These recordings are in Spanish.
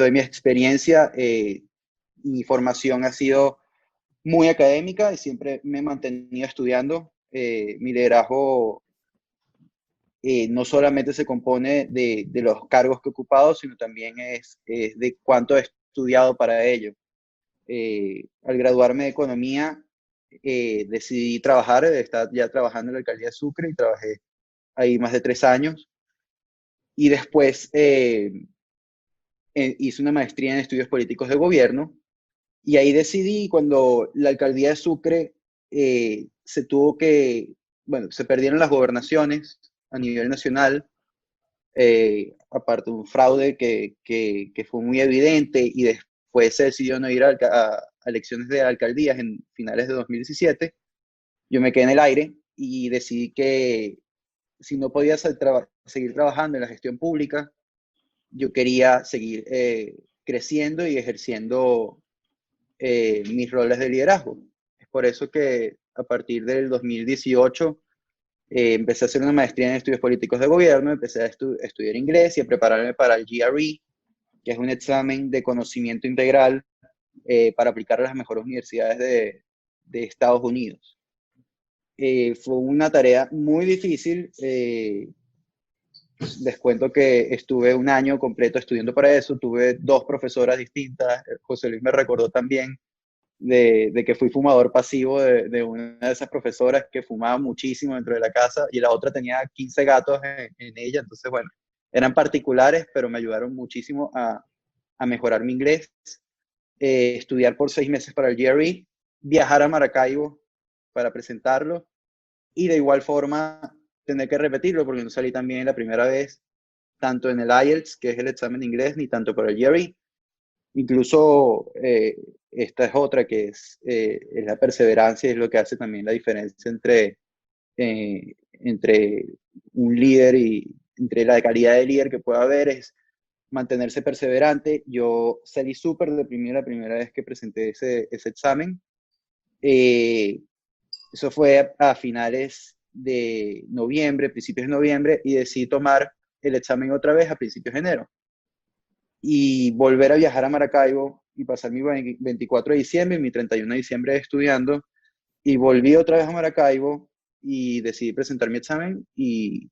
doy mi experiencia, mi formación ha sido muy académica y siempre me he mantenido estudiando. Mi liderazgo no solamente se compone de los cargos que he ocupado, sino también es de cuánto he estudiado para ello. Al graduarme de economía, decidí trabajar, estaba ya trabajando en la alcaldía de Sucre y trabajé ahí más de 3 años. Y después hice una maestría en estudios políticos de gobierno y ahí decidí cuando la alcaldía de Sucre se tuvo que, bueno, se perdieron las gobernaciones a nivel nacional, aparte de un fraude que fue muy evidente y después se decidió no ir a elecciones de alcaldías en finales de 2017, yo me quedé en el aire y decidí que si no podía seguir trabajando en la gestión pública, yo quería seguir creciendo y ejerciendo mis roles de liderazgo. Es por eso que a partir del 2018 empecé a hacer una maestría en estudios políticos de gobierno, empecé a estudiar inglés y a prepararme para el GRE, que es un examen de conocimiento integral para aplicar a las mejores universidades de Estados Unidos. Fue una tarea muy difícil. Les cuento que estuve un año completo estudiando para eso, tuve 2 profesoras distintas. José Luis me recordó también de que fui fumador pasivo de una de esas profesoras que fumaba muchísimo dentro de la casa y la otra tenía 15 gatos en ella. Entonces, bueno, eran particulares, pero me ayudaron muchísimo a mejorar mi inglés. Estudiar por 6 meses para el GRE, viajar a Maracaibo para presentarlo y de igual forma tener que repetirlo porque no salí también la primera vez, tanto en el IELTS, que es el examen de inglés, ni tanto para el GRE. Incluso esta es otra que es la perseverancia, es lo que hace también la diferencia entre un líder y entre la calidad de líder que pueda haber, es mantenerse perseverante. Yo salí súper deprimido la primera vez que presenté ese examen. Eso fue a finales de noviembre, principios de noviembre, y decidí tomar el examen otra vez a principios de enero y volver a viajar a Maracaibo y pasar mi 24 de diciembre y mi 31 de diciembre estudiando, y volví otra vez a Maracaibo y decidí presentar mi examen y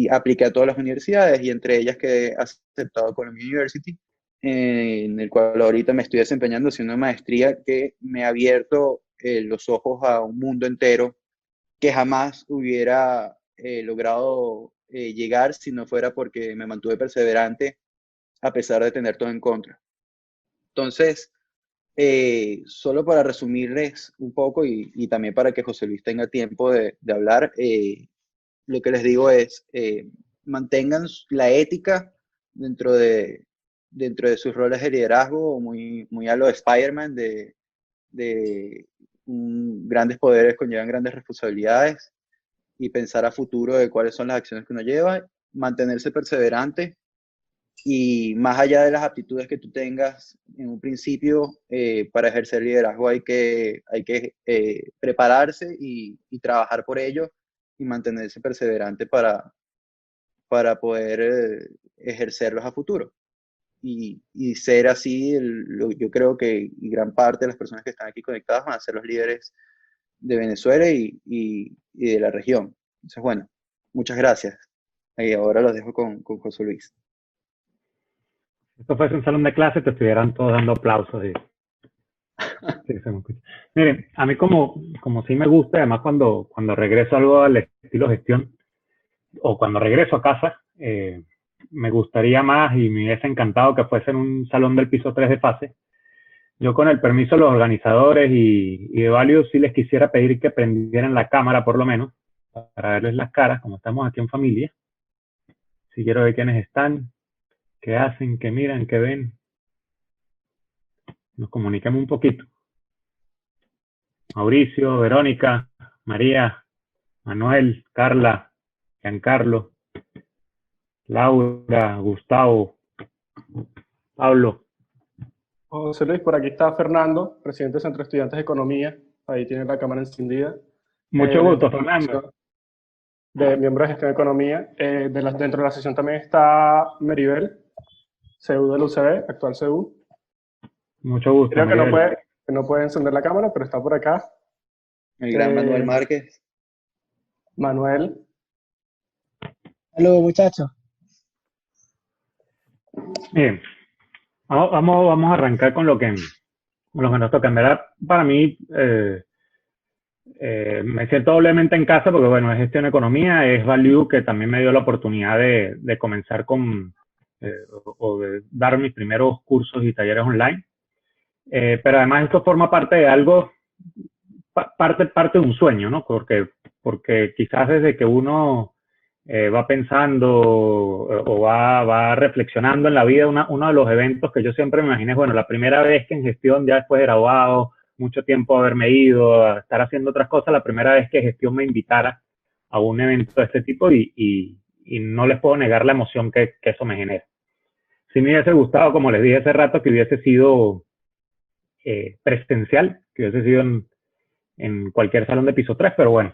apliqué a todas las universidades y entre ellas quedé aceptado a Columbia University, en el cual ahorita me estoy desempeñando haciendo una maestría que me ha abierto los ojos a un mundo entero que jamás hubiera logrado llegar si no fuera porque me mantuve perseverante a pesar de tener todo en contra. Entonces, solo para resumirles un poco y también para que José Luis tenga tiempo de hablar, lo que les digo es, mantengan la ética dentro de sus roles de liderazgo, muy a lo de Spider-Man, de grandes poderes conllevan grandes responsabilidades, y pensar a futuro de cuáles son las acciones que uno lleva, mantenerse perseverante y más allá de las aptitudes que tú tengas en un principio, para ejercer liderazgo hay que prepararse y trabajar por ello y mantenerse perseverante para poder ejercerlos a futuro. Y ser así, yo creo que y gran parte de las personas que están aquí conectadas van a ser los líderes de Venezuela y de la región. Entonces, bueno, muchas gracias. Y ahora los dejo con José Luis. Esto fuese un salón de clase, te estuvieran todos dando aplausos. Sí, se me escucha. Miren, a mí como sí me gusta, además cuando regreso a algo al estilo gestión, o cuando regreso a casa, me gustaría más y me hubiese encantado que fuese en un salón del piso 3 de fase. Yo con el permiso de los organizadores y de Value sí les quisiera pedir que prendieran la cámara por lo menos, para verles las caras, como estamos aquí en familia. Si quiero ver quiénes están, qué hacen, qué miran, qué ven. Nos comuniquemos un poquito. Mauricio, Verónica, María, Manuel, Carla, Giancarlo, Laura, Gustavo, Pablo. José Luis, por aquí está Fernando, presidente del Centro de Estudiantes de Economía. Ahí tiene la cámara encendida. Mucho gusto, Fernando. De miembro de gestión de economía. Dentro de la sesión también está Meribel, CEU del UCB, actual CEU. Mucho gusto, Creo que Miguel. no puede encender la cámara, pero está por acá. El gran Manuel Márquez. Manuel. Saludos, muchachos. Bien, vamos a arrancar con lo que nos toca. En verdad, para mí, me siento doblemente en casa porque, bueno, es gestión de economía, es Value, que también me dio la oportunidad de comenzar o de dar mis primeros cursos y talleres online. Pero además esto forma parte de algo, parte de un sueño, ¿no? Porque quizás desde que uno va pensando o va reflexionando en la vida, uno de los eventos que yo siempre me imaginé es, bueno, la primera vez que en gestión, ya después de graduado, mucho tiempo haberme ido a estar haciendo otras cosas, la primera vez que gestión me invitara a un evento de este tipo y no les puedo negar la emoción que eso me genera. Si me hubiese gustado, como les dije hace rato, que hubiese sido presencial, que hubiese sido en cualquier salón de piso 3, pero bueno,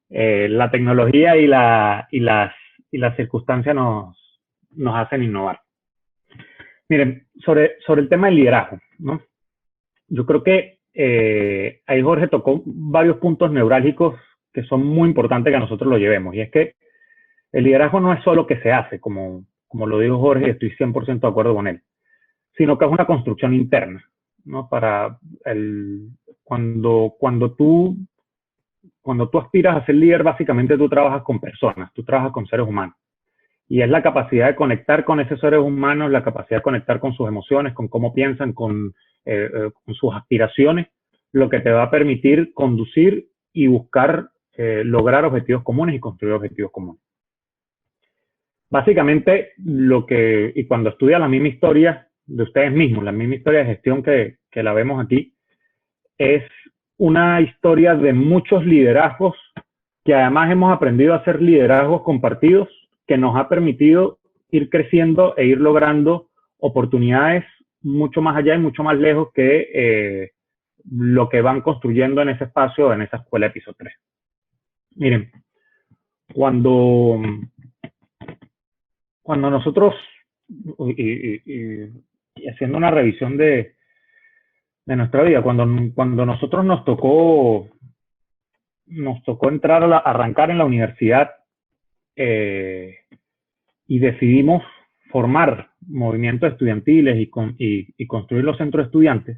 la tecnología y las circunstancias nos hacen innovar. Miren, sobre el tema del liderazgo, ¿no? Yo creo que ahí Jorge tocó varios puntos neurálgicos que son muy importantes que a nosotros lo llevemos, y es que el liderazgo no es solo que se hace, como lo dijo Jorge, y estoy 100% de acuerdo con él, sino que es una construcción interna, ¿no? Cuando tú aspiras a ser líder, básicamente tú trabajas con personas, tú trabajas con seres humanos. Y es la capacidad de conectar con esos seres humanos, la capacidad de conectar con sus emociones, con cómo piensan, con sus aspiraciones, lo que te va a permitir conducir y buscar lograr objetivos comunes y construir objetivos comunes. Básicamente, y cuando estudias la misma historia de ustedes mismos, la misma historia de gestión que la vemos aquí, es una historia de muchos liderazgos que además hemos aprendido a hacer liderazgos compartidos que nos ha permitido ir creciendo e ir logrando oportunidades mucho más allá y mucho más lejos que lo que van construyendo en ese espacio, en esa escuela de piso 3. Miren, cuando nosotros, y haciendo una revisión de nuestra vida, cuando nosotros nos tocó entrar arrancar en la universidad y decidimos formar movimientos estudiantiles y construir los centros de estudiantes,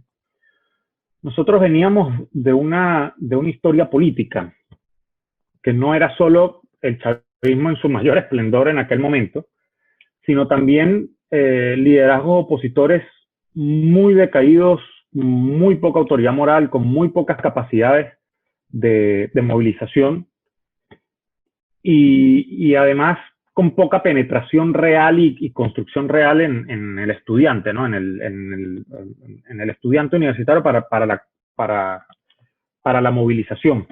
nosotros veníamos de una historia política que no era solo el chavismo en su mayor esplendor en aquel momento, sino también liderazgos opositores muy decaídos, muy poca autoridad moral, con muy pocas capacidades de movilización y además con poca penetración real y construcción real en el estudiante, ¿no? en el estudiante universitario para la movilización.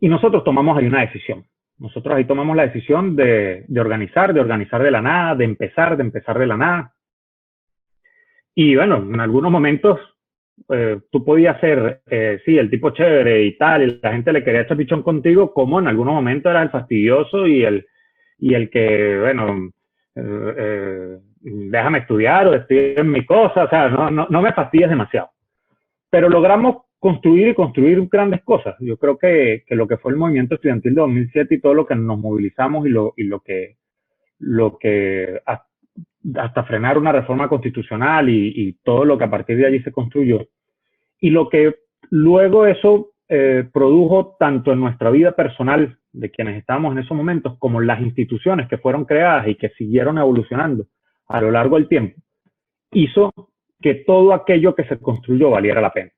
Y nosotros tomamos ahí una decisión. Nosotros ahí tomamos la decisión de organizar de la nada, de empezar de la nada. Y bueno, en algunos momentos tú podías ser, sí, el tipo chévere y tal, y la gente le quería echar pichón contigo, como en algunos momentos eras el fastidioso y el que, bueno, déjame estudiar o estoy en mi cosa, o sea, no me fastidies demasiado. Pero logramos construir grandes cosas. Yo creo que lo que fue el movimiento estudiantil de 2007 y todo lo que nos movilizamos y lo que hasta frenar una reforma constitucional y todo lo que a partir de allí se construyó. Y lo que luego eso produjo tanto en nuestra vida personal de quienes estábamos en esos momentos, como en las instituciones que fueron creadas y que siguieron evolucionando a lo largo del tiempo, hizo que todo aquello que se construyó valiera la pena.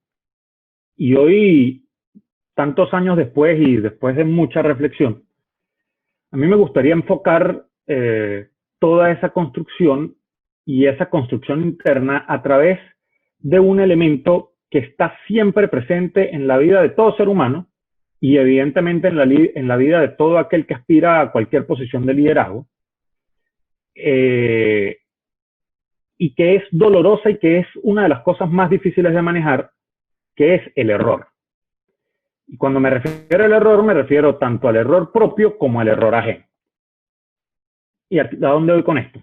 Y hoy, tantos años después y después de mucha reflexión, a mí me gustaría enfocar toda esa construcción y esa construcción interna a través de un elemento que está siempre presente en la vida de todo ser humano y evidentemente en la vida de todo aquel que aspira a cualquier posición de liderazgo, y que es dolorosa y que es una de las cosas más difíciles de manejar, que es el error. Y cuando me refiero al error, me refiero tanto al error propio como al error ajeno. ¿Y a dónde voy con esto?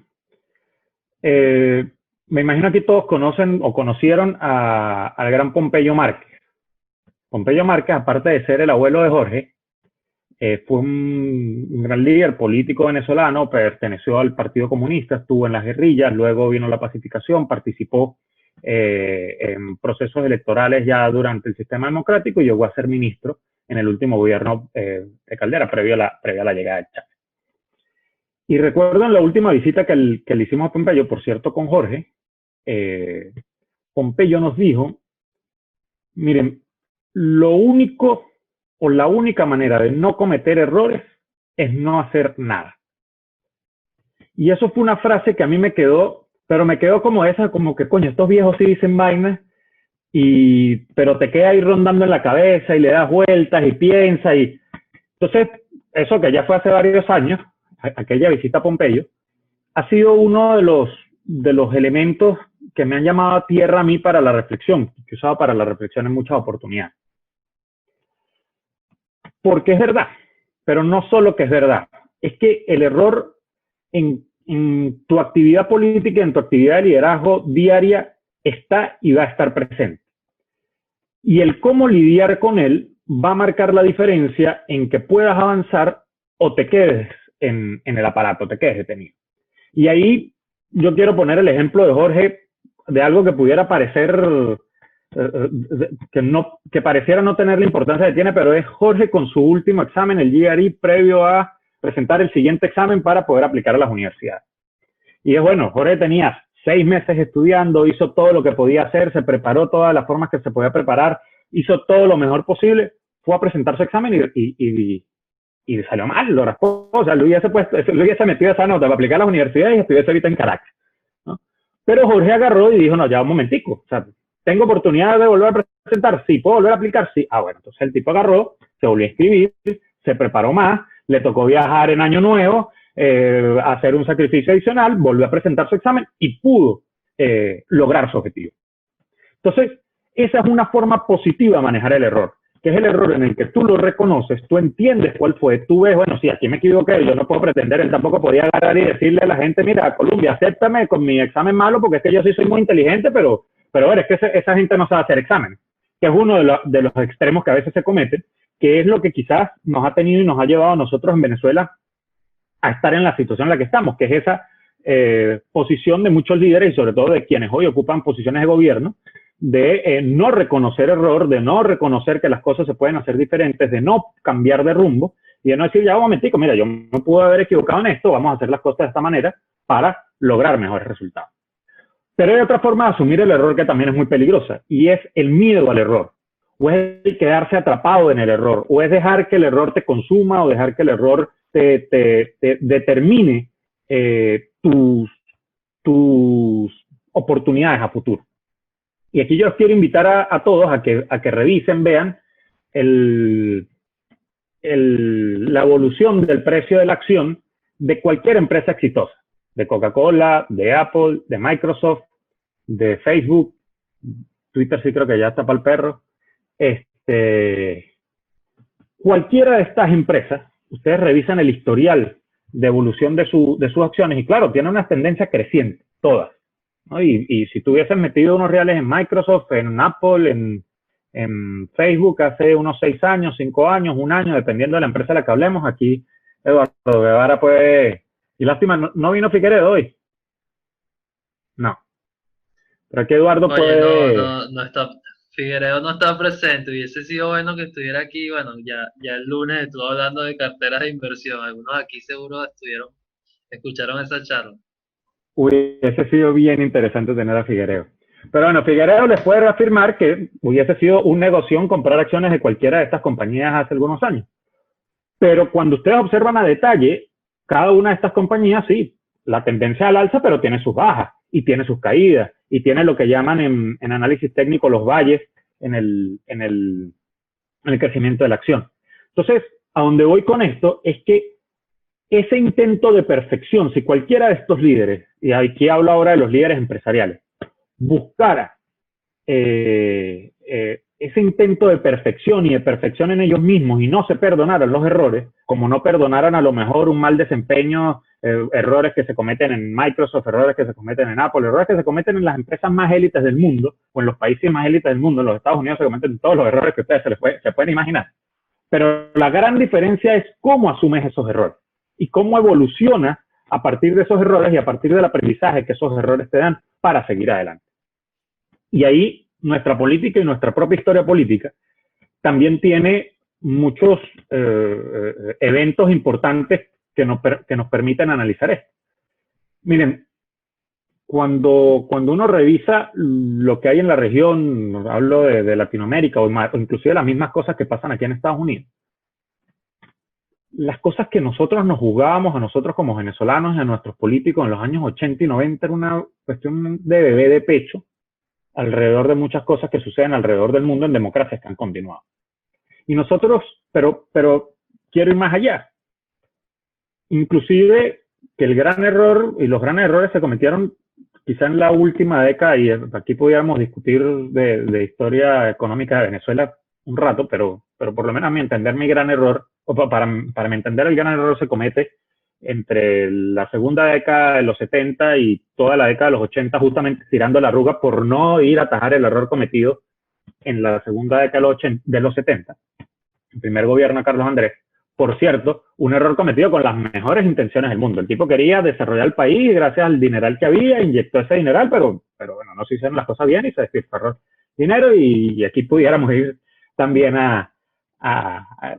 Me imagino que todos conocen o conocieron al gran Pompeyo Márquez. Pompeyo Márquez, aparte de ser el abuelo de Jorge, fue un gran líder político venezolano, perteneció al Partido Comunista, estuvo en las guerrillas, luego vino la pacificación, participó en procesos electorales ya durante el sistema democrático y llegó a ser ministro en el último gobierno de Caldera, previo a la llegada de Chávez. Y recuerdo en la última visita que le hicimos a Pompeyo, por cierto, con Jorge, Pompeyo nos dijo, miren, lo único o la única manera de no cometer errores es no hacer nada. Y eso fue una frase que a mí me quedó, pero me quedó como esa, como que coño, estos viejos sí dicen vainas, pero te queda ahí rondando en la cabeza y le das vueltas y piensas. Entonces, eso que ya fue hace varios años, aquella visita a Pompeyo, ha sido uno de los elementos que me han llamado a tierra a mí para la reflexión, que he usado para la reflexión en muchas oportunidades. Porque es verdad, pero no solo que es verdad, es que el error en tu actividad política, en tu actividad de liderazgo diaria, está y va a estar presente. Y el cómo lidiar con él va a marcar la diferencia en que puedas avanzar o te quedes en el aparato, te quedes detenido. Y ahí yo quiero poner el ejemplo de Jorge, de algo que pudiera parecer, que pareciera no tener la importancia que tiene, pero es Jorge con su último examen, el GRE, previo a presentar el siguiente examen para poder aplicar a las universidades. Y es bueno, Jorge tenía 6 meses estudiando, hizo todo lo que podía hacer, se preparó todas las formas que se podía preparar, hizo todo lo mejor posible, fue a presentar su examen y salió mal, lo raspó. O sea, Luis hubiese metido esa nota para aplicar a las universidades y estuviese ahorita en Caracas, ¿no? Pero Jorge agarró y dijo, no, ya un momentico, o sea, ¿tengo oportunidad de volver a presentar? Sí. ¿Puedo volver a aplicar? Sí. Ah, bueno, entonces el tipo agarró, se volvió a inscribir, se preparó más, le tocó viajar en Año Nuevo, hacer un sacrificio adicional, volvió a presentar su examen y pudo lograr su objetivo. Entonces, esa es una forma positiva de manejar el error, que es el error en el que tú lo reconoces, tú entiendes cuál fue, tú ves, bueno, sí, aquí me equivoqué, yo no puedo pretender, él tampoco podía agarrar y decirle a la gente, mira, Colombia, acéptame con mi examen malo porque es que yo sí soy muy inteligente, pero a ver, es que esa gente no sabe hacer exámenes, que es uno de los extremos que a veces se cometen, que es lo que quizás nos ha tenido y nos ha llevado a nosotros en Venezuela a estar en la situación en la que estamos, que es esa posición de muchos líderes y sobre todo de quienes hoy ocupan posiciones de gobierno, de no reconocer error, de no reconocer que las cosas se pueden hacer diferentes, de no cambiar de rumbo y de no decir, ya un momentico, mira, yo me pude haber equivocado en esto, vamos a hacer las cosas de esta manera para lograr mejores resultados. Pero hay otra forma de asumir el error que también es muy peligrosa y es el miedo al error, o es el quedarse atrapado en el error, o es dejar que el error te consuma o dejar que el error te determine tus oportunidades a futuro. Y aquí yo os quiero invitar a todos a que revisen, vean la evolución del precio de la acción de cualquier empresa exitosa, de Coca-Cola, de Apple, de Microsoft, de Facebook, Twitter sí creo que ya está para el perro. Cualquiera de estas empresas, ustedes revisan el historial de evolución de sus acciones y claro, tienen una tendencia creciente, todas, ¿no? Y si tuviesen metido unos reales en Microsoft, en Apple, en Facebook hace unos 6 años, 5 años, 1 año, dependiendo de la empresa de la que hablemos, aquí Eduardo Guevara puede... Y lástima, no vino Figueredo hoy. No. Pero aquí Eduardo Oye, puede... no está, Figueiredo no está presente, hubiese sido bueno que estuviera aquí, bueno, ya el lunes estuvo hablando de carteras de inversión, algunos aquí seguro escucharon esa charla. Hubiese sido bien interesante tener a Figueiredo. Pero bueno, Figueiredo les puede reafirmar que hubiese sido un negocio comprar acciones de cualquiera de estas compañías hace algunos años. Pero cuando ustedes observan a detalle, cada una de estas compañías, sí, la tendencia al alza, pero tiene sus bajas y tiene sus caídas y tiene lo que llaman en análisis técnico los valles en el crecimiento de la acción. Entonces, a donde voy con esto es que ese intento de perfección, si cualquiera de estos líderes, y aquí hablo ahora de los líderes empresariales, buscara ese intento de perfección y de perfección en ellos mismos y no se perdonaran los errores, como no perdonaran a lo mejor un mal desempeño, errores que se cometen en Microsoft, errores que se cometen en Apple, errores que se cometen en las empresas más élites del mundo o en los países más élites del mundo. En los Estados Unidos se cometen todos los errores que ustedes se pueden imaginar. Pero la gran diferencia es cómo asumes esos errores y cómo evolucionas a partir de esos errores y a partir del aprendizaje que esos errores te dan para seguir adelante. Y ahí nuestra política y nuestra propia historia política también tiene muchos eventos importantes que nos permiten analizar esto. Miren, cuando uno revisa lo que hay en la región, hablo de Latinoamérica o inclusive las mismas cosas que pasan aquí en Estados Unidos, las cosas que nosotros nos jugábamos a nosotros como venezolanos y a nuestros políticos en los años 80 y 90 era una cuestión de bebé de pecho alrededor de muchas cosas que suceden alrededor del mundo en democracias que han continuado. Y nosotros, pero quiero ir más allá. Inclusive que el gran error y los grandes errores se cometieron quizá en la última década, y aquí pudiéramos discutir de historia económica de Venezuela un rato, pero por lo menos a mi entender mi gran error, o para mi entender el gran error se comete entre la segunda década de los 70 y toda la década de los 80, justamente tirando la arruga por no ir a atajar el error cometido en la segunda década de los 70, el primer gobierno de Carlos Andrés. Por cierto, un error cometido con las mejores intenciones del mundo. El tipo quería desarrollar el país gracias al dineral que había, inyectó ese dineral, pero bueno, no se hicieron las cosas bien y se despilfarró dinero, y aquí pudiéramos ir también a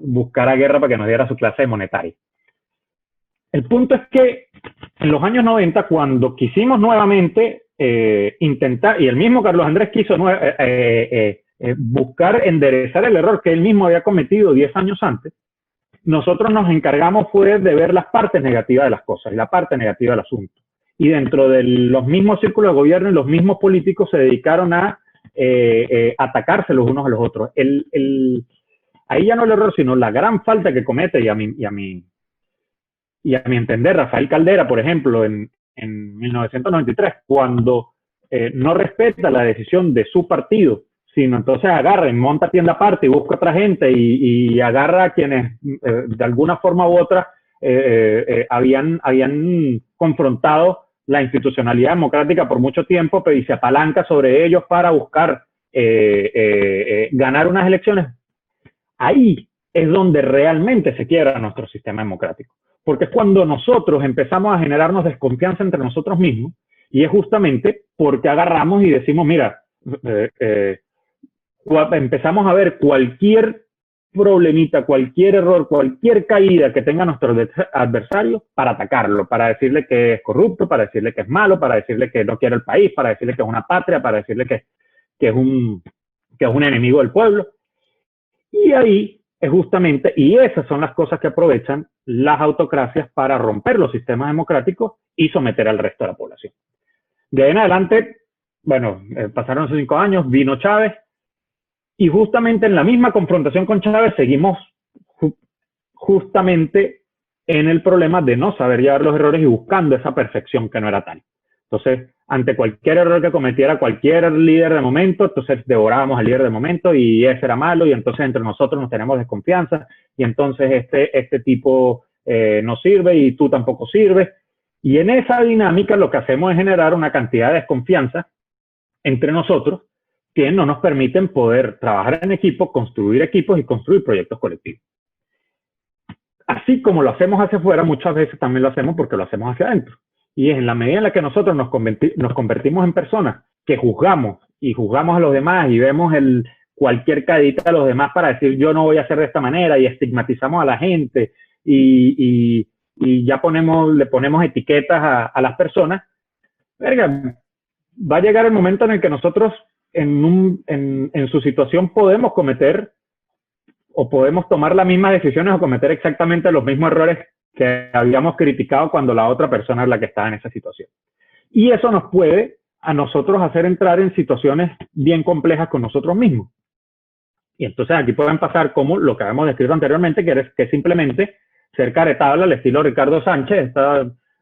buscar a Guerra para que nos diera su clase de monetaria. El punto es que en los años 90, cuando quisimos nuevamente intentar, y el mismo Carlos Andrés quiso buscar enderezar el error que él mismo había cometido 10 años antes, nosotros nos encargamos fue de ver las partes negativas de las cosas y la parte negativa del asunto. Y dentro de los mismos círculos de gobierno y los mismos políticos se dedicaron a atacarse los unos a los otros. Ahí ya no el error, sino la gran falta que comete, y a mi entender, Rafael Caldera, por ejemplo, en 1993, cuando no respeta la decisión de su partido, sino entonces agarra y monta tienda aparte y busca otra gente y agarra a quienes de alguna forma u otra habían confrontado la institucionalidad democrática por mucho tiempo, pero y se apalanca sobre ellos para buscar ganar unas elecciones. Ahí es donde realmente se quiebra nuestro sistema democrático, porque es cuando nosotros empezamos a generarnos desconfianza entre nosotros mismos, y es justamente porque agarramos y decimos, mira, empezamos a ver cualquier problemita, cualquier error, cualquier caída que tenga nuestro adversario para atacarlo, para decirle que es corrupto, para decirle que es malo, para decirle que no quiere el país, para decirle que es una patria, para decirle que es un enemigo del pueblo. Y ahí es justamente, y esas son las cosas que aprovechan las autocracias para romper los sistemas democráticos y someter al resto de la población. De ahí en adelante, bueno, pasaron esos 5 años, vino Chávez, y justamente en la misma confrontación con Chávez seguimos justamente en el problema de no saber llevar los errores y buscando esa perfección que no era tal. Entonces, ante cualquier error que cometiera cualquier líder de momento, entonces devorábamos al líder de momento y ese era malo, y entonces entre nosotros nos tenemos desconfianza, y entonces este tipo no sirve y tú tampoco sirves. Y en esa dinámica lo que hacemos es generar una cantidad de desconfianza entre nosotros que no nos permiten poder trabajar en equipo, construir equipos y construir proyectos colectivos. Así como lo hacemos hacia afuera, muchas veces también lo hacemos porque lo hacemos hacia adentro. Y es en la medida en la que nosotros nos convertimos en personas que juzgamos a los demás y vemos cualquier caída de los demás para decir yo no voy a hacer de esta manera, y estigmatizamos a la gente y ya le ponemos etiquetas a las personas, verga, va a llegar el momento en el que nosotros en su situación podemos cometer o podemos tomar las mismas decisiones o cometer exactamente los mismos errores que habíamos criticado cuando la otra persona es la que estaba en esa situación. Y eso nos puede a nosotros hacer entrar en situaciones bien complejas con nosotros mismos. Y entonces aquí pueden pasar como lo que habíamos descrito anteriormente, que es simplemente ser caretabla al estilo Ricardo Sánchez.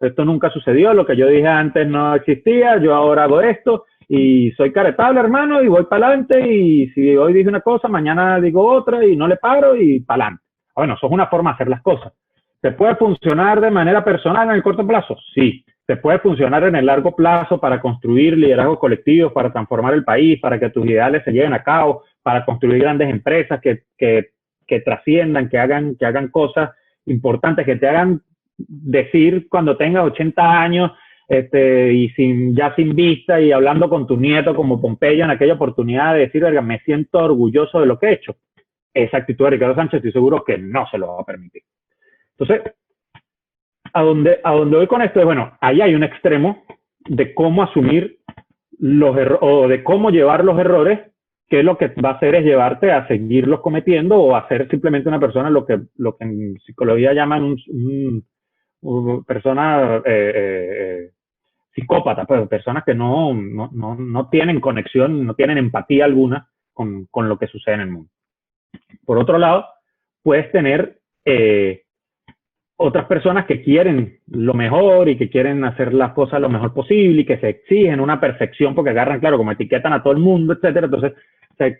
Esto nunca sucedió, lo que yo dije antes no existía, yo ahora hago esto, y soy caretable, hermano, y voy para adelante, y si hoy dije una cosa, mañana digo otra, y no le paro, y para adelante. Bueno, eso es una forma de hacer las cosas. ¿Te puede funcionar de manera personal en el corto plazo? Sí. ¿Te puede funcionar en el largo plazo para construir liderazgos colectivos, para transformar el país, para que tus ideales se lleven a cabo, para construir grandes empresas que trasciendan, que hagan cosas importantes, que te hagan decir cuando tengas 80 años y ya sin vista y hablando con tu nieto como Pompeyo en aquella oportunidad de decir, verga, me siento orgulloso de lo que he hecho? Esa actitud de Ricardo Sánchez estoy seguro que no se lo va a permitir. Entonces, a donde voy con esto es, bueno, ahí hay un extremo de cómo asumir los errores o de cómo llevar los errores, que lo que va a hacer es llevarte a seguirlos cometiendo o a ser simplemente una persona, lo que en psicología llaman una persona psicópata, pues personas que no tienen conexión, no tienen empatía alguna con lo que sucede en el mundo. Por otro lado, puedes tener otras personas que quieren lo mejor y que quieren hacer las cosas lo mejor posible y que se exigen una perfección porque agarran, claro, como etiquetan a todo el mundo, etcétera. Entonces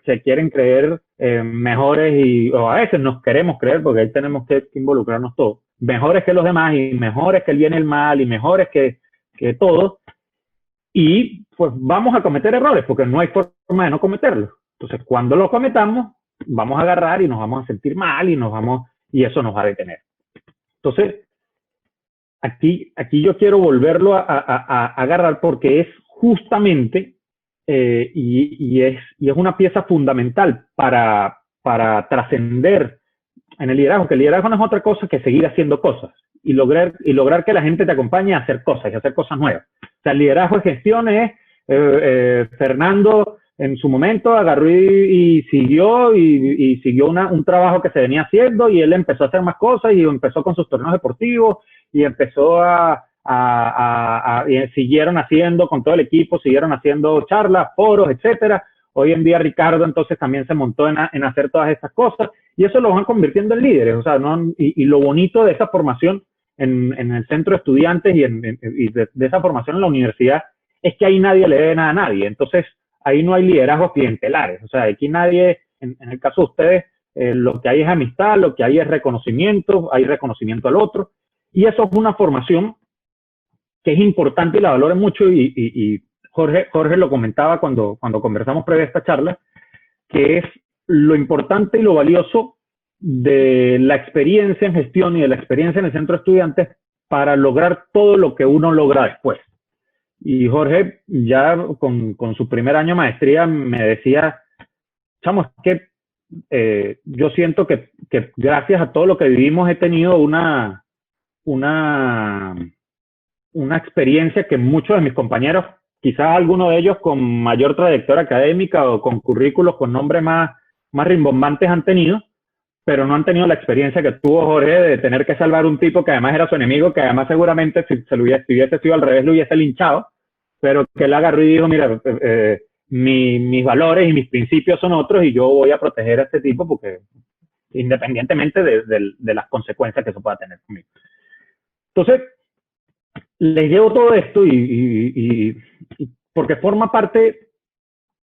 se quieren creer mejores o a veces nos queremos creer, porque ahí tenemos que involucrarnos todos, mejores que los demás y mejores que el bien y el mal y mejores que todos. Y pues vamos a cometer errores porque no hay forma de no cometerlos. Entonces cuando los cometamos vamos a agarrar y nos vamos a sentir mal y eso nos va a detener. Entonces, aquí yo quiero volverlo a agarrar porque es justamente, y es una pieza fundamental para trascender en el liderazgo, que el liderazgo no es otra cosa que seguir haciendo cosas y lograr que la gente te acompañe a hacer cosas y hacer cosas nuevas. O sea, el liderazgo de gestión es Fernando en su momento agarró y siguió un trabajo que se venía haciendo y él empezó a hacer más cosas y empezó con sus torneos deportivos y empezó y siguieron haciendo con todo el equipo, siguieron haciendo charlas, foros, etcétera. Hoy en día Ricardo entonces también se montó en hacer todas estas cosas y eso los van convirtiendo en líderes. O sea, y lo bonito de esa formación en el centro de estudiantes y de esa formación en la universidad es que ahí nadie le debe nada a nadie. Entonces, ahí no hay liderazgos clientelares. O sea, aquí nadie, en el caso de ustedes, lo que hay es amistad, lo que hay es reconocimiento, hay reconocimiento al otro. Y eso es una formación que es importante y la valoro mucho. Y Jorge lo comentaba cuando conversamos previa a esta charla, que es lo importante y lo valioso de la experiencia en gestión y de la experiencia en el centro de estudiantes para lograr todo lo que uno logra después. Y Jorge, ya con su primer año de maestría, me decía, chamo, es que yo siento que gracias a todo lo que vivimos he tenido una experiencia que muchos de mis compañeros, quizás algunos de ellos con mayor trayectoria académica o con currículos con nombres más rimbombantes han tenido, pero no han tenido la experiencia que tuvo Jorge de tener que salvar un tipo que además era su enemigo, que además seguramente si hubiese sido al revés lo hubiese linchado, pero que él agarró y dijo, mira, mis valores y mis principios son otros y yo voy a proteger a este tipo porque independientemente de las consecuencias que eso pueda tener conmigo. Entonces, les llevo todo esto y porque forma parte,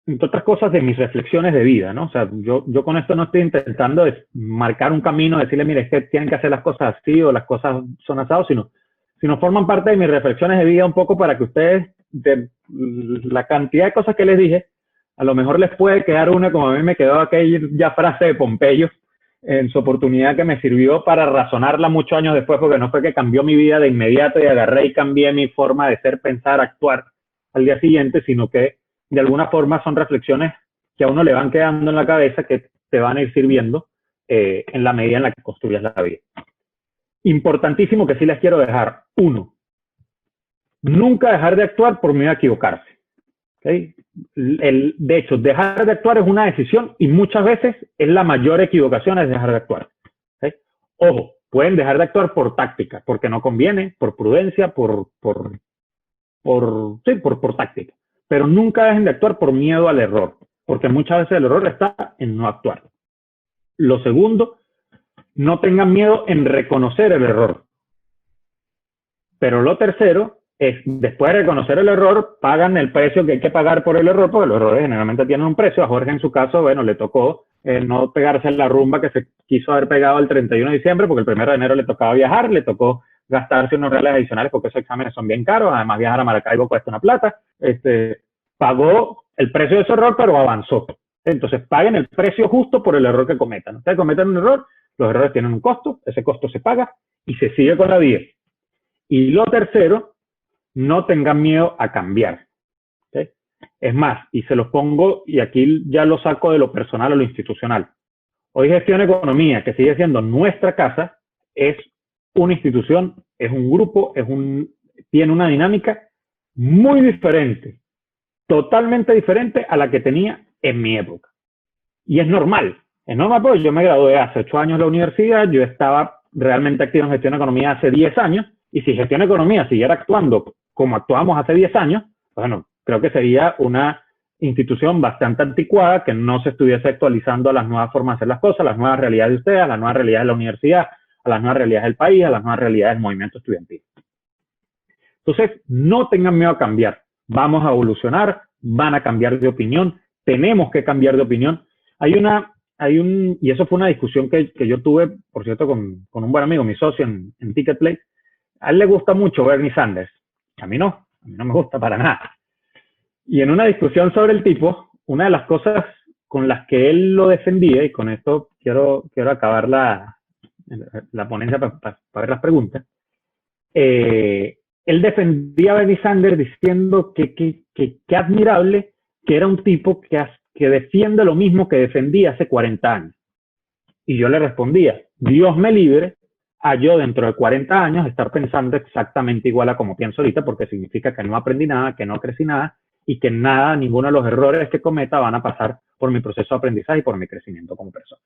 entre otras cosas, de mis reflexiones de vida, ¿no? O sea, yo con esto no estoy intentando marcar un camino, decirle, mire, es que tienen que hacer las cosas así o las cosas son asados, sino forman parte de mis reflexiones de vida un poco para que ustedes, de la cantidad de cosas que les dije, a lo mejor les puede quedar una, como a mí me quedó aquella frase de Pompeyo en su oportunidad que me sirvió para razonarla muchos años después, porque no fue que cambió mi vida de inmediato y agarré y cambié mi forma de ser, pensar, actuar al día siguiente, sino que de alguna forma son reflexiones que a uno le van quedando en la cabeza que te van a ir sirviendo en la medida en la que construyas la vida. Importantísimo que sí les quiero dejar. 1. Nunca dejar de actuar por miedo a equivocarse. ¿Okay? De hecho, dejar de actuar es una decisión y muchas veces es la mayor equivocación es dejar de actuar. ¿Okay? Ojo, pueden dejar de actuar por táctica, porque no conviene, por prudencia, por táctica. Pero nunca dejen de actuar por miedo al error, porque muchas veces el error está en no actuar. Lo segundo, no tengan miedo en reconocer el error. Pero lo tercero después de reconocer el error, pagan el precio que hay que pagar por el error, porque los errores generalmente tienen un precio. A Jorge, en su caso, bueno, le tocó no pegarse en la rumba que se quiso haber pegado el 31 de diciembre, porque el 1 de enero le tocaba viajar, le tocó gastarse unos reales adicionales, porque esos exámenes son bien caros. Además, viajar a Maracaibo cuesta una plata. Pagó el precio de ese error, pero avanzó. Entonces, paguen el precio justo por el error que cometan. Ustedes cometen un error, los errores tienen un costo, ese costo se paga y se sigue con la vida. Y lo tercero, no tengan miedo a cambiar. ¿Sí? Es más, y se los pongo, y aquí ya lo saco de lo personal a lo institucional. Hoy Gestión Economía, que sigue siendo nuestra casa, es una institución, es un grupo, tiene una dinámica muy diferente, totalmente diferente a la que tenía en mi época. Y es normal porque yo me gradué hace 8 años de la universidad, yo estaba realmente activo en Gestión Economía hace 10 años, y si Gestión Economía siguiera actuando como actuábamos hace 10 años, bueno, creo que sería una institución bastante anticuada, que no se estuviese actualizando a las nuevas formas de hacer las cosas, a las nuevas realidades de ustedes, a las nuevas realidades de la universidad, a las nuevas realidades del país, a las nuevas realidades del movimiento estudiantil. Entonces, no tengan miedo a cambiar. Vamos a evolucionar, van a cambiar de opinión, tenemos que cambiar de opinión. Y eso fue una discusión que yo tuve, por cierto, con un buen amigo, mi socio en Ticketplay. A él le gusta mucho Bernie Sanders. A mí no me gusta para nada. Y en una discusión sobre el tipo, una de las cosas con las que él lo defendía, y con esto quiero acabar la ponencia para ver las preguntas, él defendía a Bernie Sanders diciendo que admirable que era un tipo que defiende lo mismo que defendía hace 40 años. Y yo le respondía, Dios me libre a yo dentro de 40 años estar pensando exactamente igual a como pienso ahorita, porque significa que no aprendí nada, que no crecí nada, y que ninguno de los errores que cometa van a pasar por mi proceso de aprendizaje y por mi crecimiento como persona.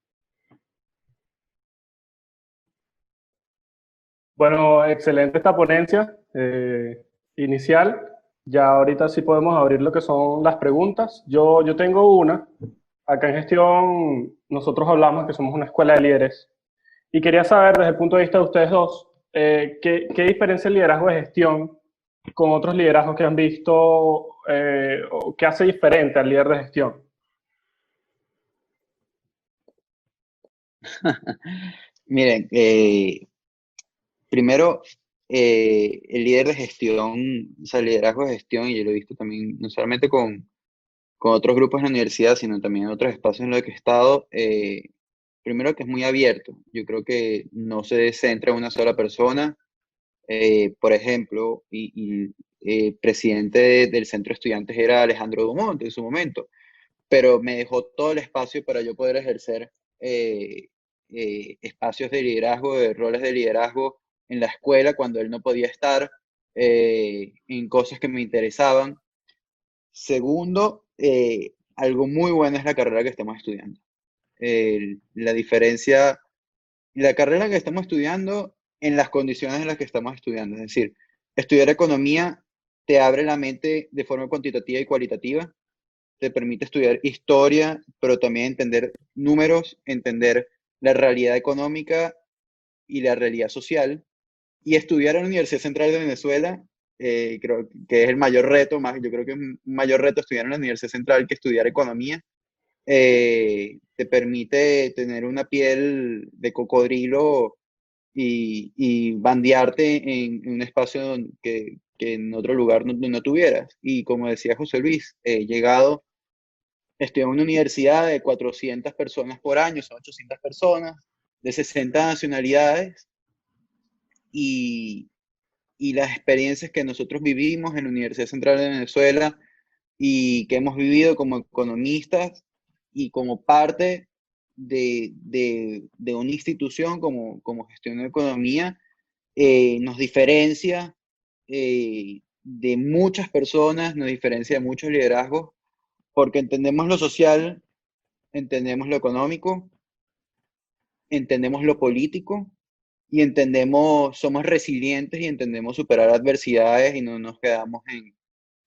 Bueno, excelente esta ponencia inicial. Ya ahorita sí podemos abrir lo que son las preguntas. Yo tengo una. Acá en gestión nosotros hablamos que somos una escuela de líderes. Y quería saber desde el punto de vista de ustedes dos, ¿qué diferencia el liderazgo de gestión con otros liderazgos que han visto o qué hace diferente al líder de gestión? Miren, primero, el líder de gestión, o sea, el liderazgo de gestión, y yo lo he visto también, no solamente con otros grupos en la universidad, sino también en otros espacios en los que he estado, primero que es muy abierto. Yo creo que no se centra en una sola persona. Por ejemplo, presidente del centro de estudiantes era Alejandro Dumont en su momento, pero me dejó todo el espacio para yo poder ejercer eh, espacios de liderazgo, de roles de liderazgo en la escuela cuando él no podía estar, en cosas que me interesaban. Segundo, algo muy bueno es la carrera que estamos estudiando. La diferencia, la carrera que estamos estudiando en las condiciones en las que estamos estudiando, es decir, estudiar economía te abre la mente de forma cuantitativa y cualitativa, te permite estudiar historia, pero también entender números, entender la realidad económica y la realidad social. Y estudiar en la Universidad Central de Venezuela, creo que es el mayor reto, yo creo que es un mayor reto estudiar en la Universidad Central que estudiar economía. Te permite tener una piel de cocodrilo y bandearte en un espacio que en otro lugar no tuvieras. Y como decía José Luis, he llegado, estoy en una universidad de 400 personas por año, son 800 personas, de 60 nacionalidades, y, y las experiencias que nosotros vivimos en la Universidad Central de Venezuela y que hemos vivido como economistas y como parte de una institución como Gestión de Economía, nos diferencia de muchas personas, nos diferencia de muchos liderazgos, porque entendemos lo social, entendemos lo económico, entendemos lo político y somos resilientes y entendemos superar adversidades y no nos quedamos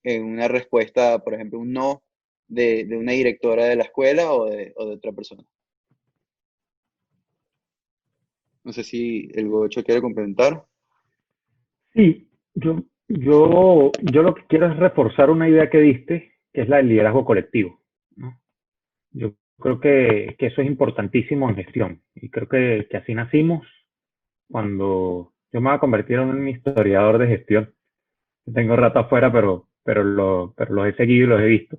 en una respuesta, por ejemplo, un no de una directora de la escuela o de otra persona. No sé si el Gocho quiere complementar. Sí, yo Yo lo que quiero es reforzar una idea que diste, que es la del liderazgo colectivo, ¿no? Yo creo que eso es importantísimo en gestión y creo que así nacimos cuando yo me voy a convertir en un historiador de gestión. Tengo rato afuera, pero los he seguido y los he visto.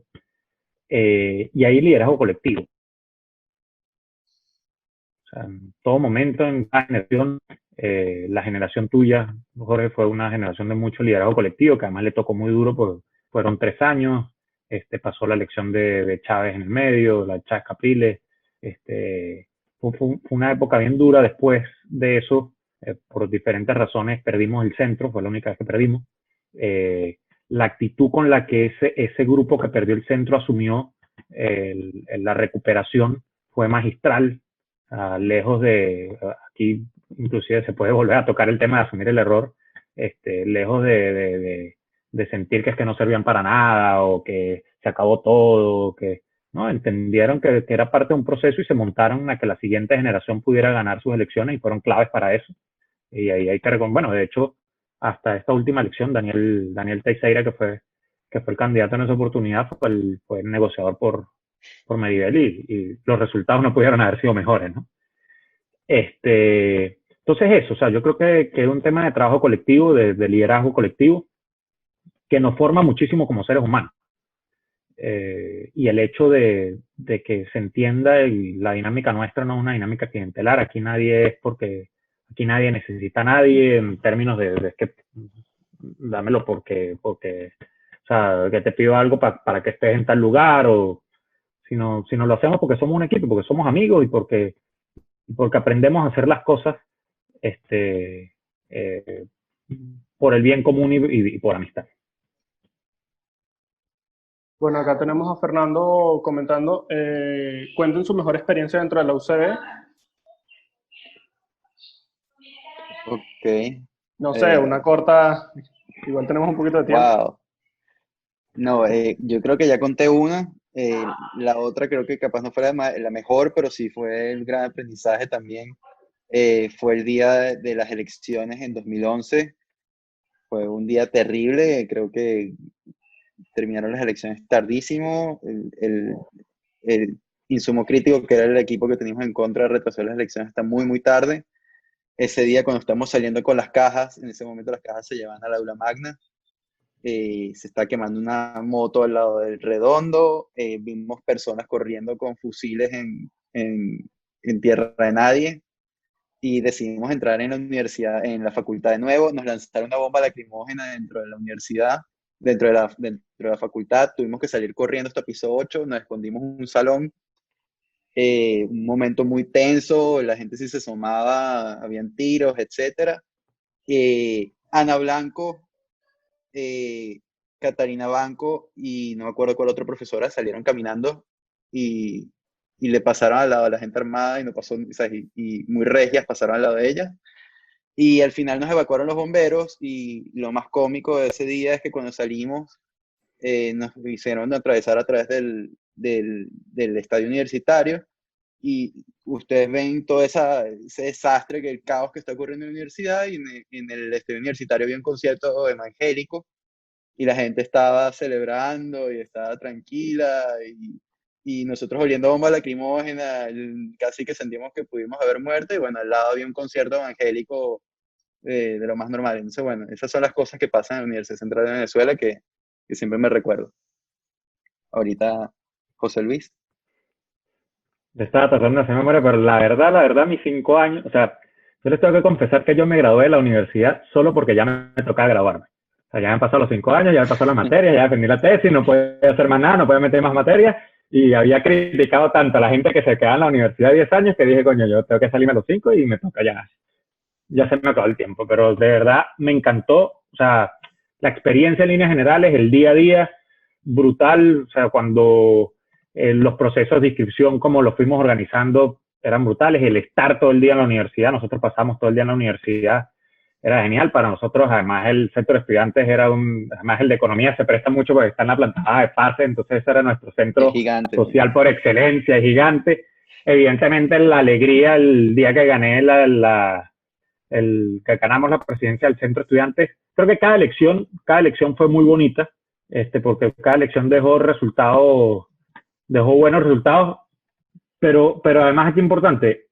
Y hay liderazgo colectivo. O sea, en todo momento, en cada generación, la generación tuya, Jorge, fue una generación de mucho liderazgo colectivo, que además le tocó muy duro, pues fueron 3 años, pasó la elección de Chávez en el medio, la de Chávez Capriles, fue una época bien dura. Después de eso, por diferentes razones, perdimos el centro, fue la única vez que perdimos. La actitud con la que ese grupo que perdió el centro asumió la recuperación fue magistral. Lejos de, aquí inclusive se puede volver a tocar el tema de asumir el error, lejos de sentir que es que no servían para nada o que se acabó todo, que no entendieron que era parte de un proceso y se montaron a que la siguiente generación pudiera ganar sus elecciones y fueron claves para eso. Y ahí hay que reconocer, bueno, de hecho, hasta esta última elección, Daniel Teixeira, que fue el candidato en esa oportunidad, fue el negociador por Medivel y los resultados no pudieron haber sido mejores, ¿no? Entonces eso, o sea, yo creo que es un tema de trabajo colectivo, de liderazgo colectivo, que nos forma muchísimo como seres humanos. Y el hecho de que se entienda la dinámica nuestra no es una dinámica clientelar, aquí nadie es porque, aquí nadie necesita a nadie en términos de que dámelo o sea, que te pido algo para que estés en tal lugar, o sino lo hacemos porque somos un equipo, porque somos amigos y porque aprendemos a hacer las cosas eh, por el bien común y por amistad. Bueno, acá tenemos a Fernando comentando, cuenten su mejor experiencia dentro de la UCB. Ok. No sé, una corta, igual tenemos un poquito de tiempo. Wow. No, yo creo que ya conté una. La otra creo que capaz no fue la mejor, pero sí fue el gran aprendizaje también. Fue el día de las elecciones en 2011. Fue un día terrible. Creo que terminaron las elecciones tardísimo. El insumo crítico, que era el equipo que teníamos en contra, retrasó las elecciones hasta muy, muy tarde. Ese día, cuando estamos saliendo con las cajas, en ese momento las cajas se llevan al aula magna. Se está quemando una moto al lado del redondo. Vimos personas corriendo con fusiles en tierra de nadie. Y decidimos entrar en la universidad, en la facultad de nuevo. Nos lanzaron una bomba lacrimógena dentro de la universidad, dentro de la facultad. Tuvimos que salir corriendo hasta piso 8. Nos escondimos en un salón. Un momento muy tenso. La gente sí se asomaba, habían tiros, etc. Ana Blanco, Catarina Banco y no me acuerdo cuál otra profesora salieron caminando y le pasaron al lado a la gente armada y no pasó, o sea, y muy regias pasaron al lado de ella. Y al final nos evacuaron los bomberos y lo más cómico de ese día es que cuando salimos nos hicieron atravesar a través del estadio universitario y ustedes ven todo ese desastre, que el caos que está ocurriendo en la universidad, y en el estadio universitario había un concierto evangélico y la gente estaba celebrando y estaba tranquila y nosotros oliendo bomba lacrimógena, casi que sentimos que pudimos haber muerto y bueno, al lado había un concierto evangélico de lo más normal. Entonces, bueno, esas son las cosas que pasan en la Universidad Central de Venezuela que siempre me recuerdo. Ahorita, José Luis. Estaba tratando de hacer memoria, pero la verdad, mis 5 años, o sea, yo les tengo que confesar que yo me gradué de la universidad solo porque ya me tocaba graduarme. O sea, ya me han pasado los 5 años, ya me pasado las materias, ya defendí la tesis, no podía hacer más nada, no podía meter más materias, y había criticado tanto a la gente que se quedaba en la universidad 10 años que dije, coño, yo tengo que salirme a los 5 y me toca ya se me acabó el tiempo, pero de verdad me encantó, o sea, la experiencia en líneas generales, el día a día, brutal, o sea, cuando los procesos de inscripción, como los fuimos organizando, eran brutales, el estar todo el día en la universidad, nosotros pasamos todo el día en la universidad, era genial para nosotros. Además el centro de estudiantes además el de economía se presta mucho porque está en la planta de Pase, entonces ese era nuestro centro social por excelencia, es gigante. Evidentemente la alegría el día que gané que ganamos la presidencia del centro de estudiantes creo que cada elección fue muy bonita, porque cada elección dejó resultados, dejó buenos resultados, pero además es importante,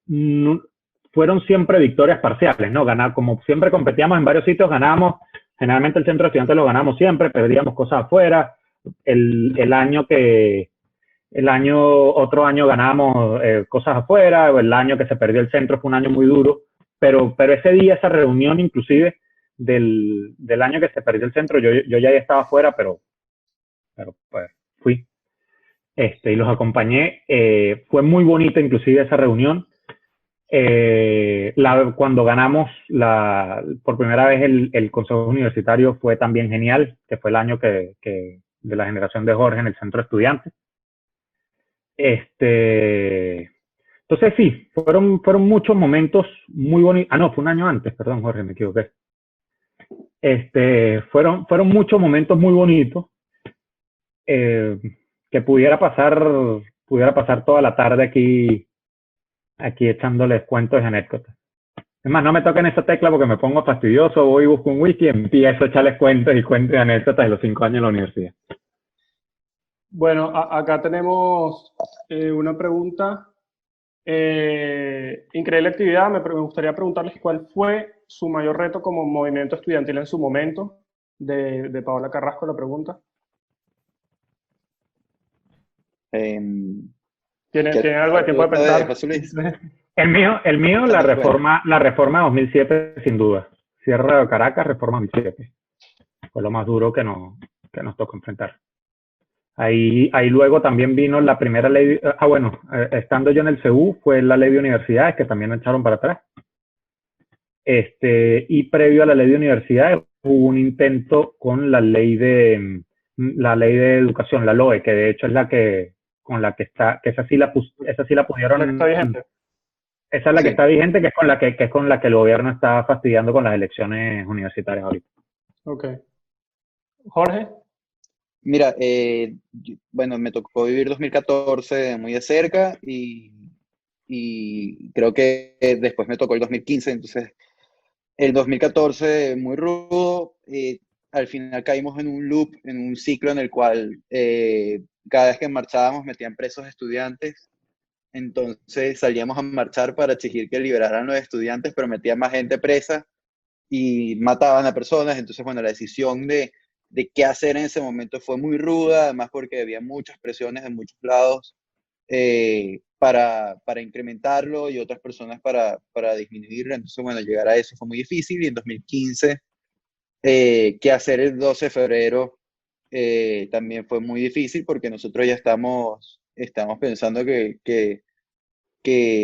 fueron siempre victorias parciales, ¿no? Ganar, como siempre competíamos en varios sitios, ganábamos, generalmente el centro de estudiantes lo ganamos siempre, perdíamos cosas afuera, el año que, otro año ganábamos cosas afuera, o el año que se perdió el centro fue un año muy duro, pero ese día, esa reunión inclusive del año que se perdió el centro, yo ya estaba afuera, pero pues fui. Y los acompañé. Fue muy bonita inclusive esa reunión. Cuando ganamos por primera vez el Consejo Universitario fue también genial, que fue el año de la generación de Jorge en el Centro de Estudiantes. Entonces sí, fueron muchos momentos muy bonitos. Ah, no, fue un año antes, perdón Jorge, me equivoqué. Fueron muchos momentos muy bonitos. Que pudiera pasar toda la tarde aquí echándoles cuentos y anécdotas. Es más, no me toquen esa tecla porque me pongo fastidioso, voy y busco un wiki y empiezo a echarles cuentos y anécdotas de los 5 años en la universidad. Bueno, acá tenemos una pregunta. Increíble actividad. Me gustaría preguntarles cuál fue su mayor reto como movimiento estudiantil en su momento. De Paola Carrasco la pregunta. ¿Tienen algo de tiempo de pensar? José Luis. El mío la reforma 2007 sin duda. Cierre de Caracas, reforma 2007. Fue lo más duro que nos tocó enfrentar. Ahí luego también vino la primera ley, estando yo en el CU, fue la ley de universidades que también echaron para atrás. Y previo a la ley de universidades hubo un intento con la ley de educación, la LOE, que de hecho es la que con la que está, que esa sí la pudieron. ¿La que está vigente? Esa es la que está vigente, que es con la que el gobierno está fastidiando con las elecciones universitarias ahorita. Ok. Jorge. Mira, bueno, me tocó vivir 2014 muy de cerca y creo que después me tocó el 2015, entonces el 2014 muy rudo, al final caímos en un loop, en un ciclo en el cual cada vez que marchábamos metían presos estudiantes, entonces salíamos a marchar para exigir que liberaran a los estudiantes, pero metían más gente presa y mataban a personas, entonces bueno, la decisión de qué hacer en ese momento fue muy ruda, además porque había muchas presiones de muchos lados para incrementarlo y otras personas para disminuirlo. Entonces, bueno, llegar a eso fue muy difícil y en 2015, qué hacer el 12 de febrero también fue muy difícil porque nosotros ya estamos pensando que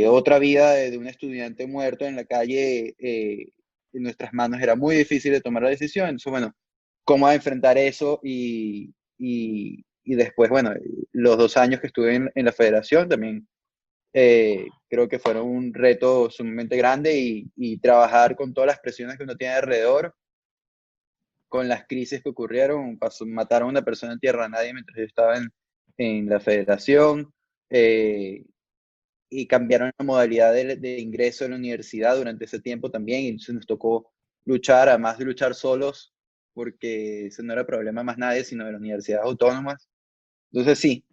otra vida de un estudiante muerto en la calle en nuestras manos era muy difícil de tomar la decisión. Entonces, bueno, cómo enfrentar eso y después, bueno, los 2 años que estuve en la federación también creo que fueron un reto sumamente grande y trabajar con todas las presiones que uno tiene alrededor, con las crisis que ocurrieron, mataron a una persona en tierra a nadie mientras yo estaba en la federación, y cambiaron la modalidad de ingreso a la universidad durante ese tiempo también, y entonces nos tocó luchar, además de luchar solos, porque ese no era problema más nadie, sino de las universidades autónomas. Entonces sí,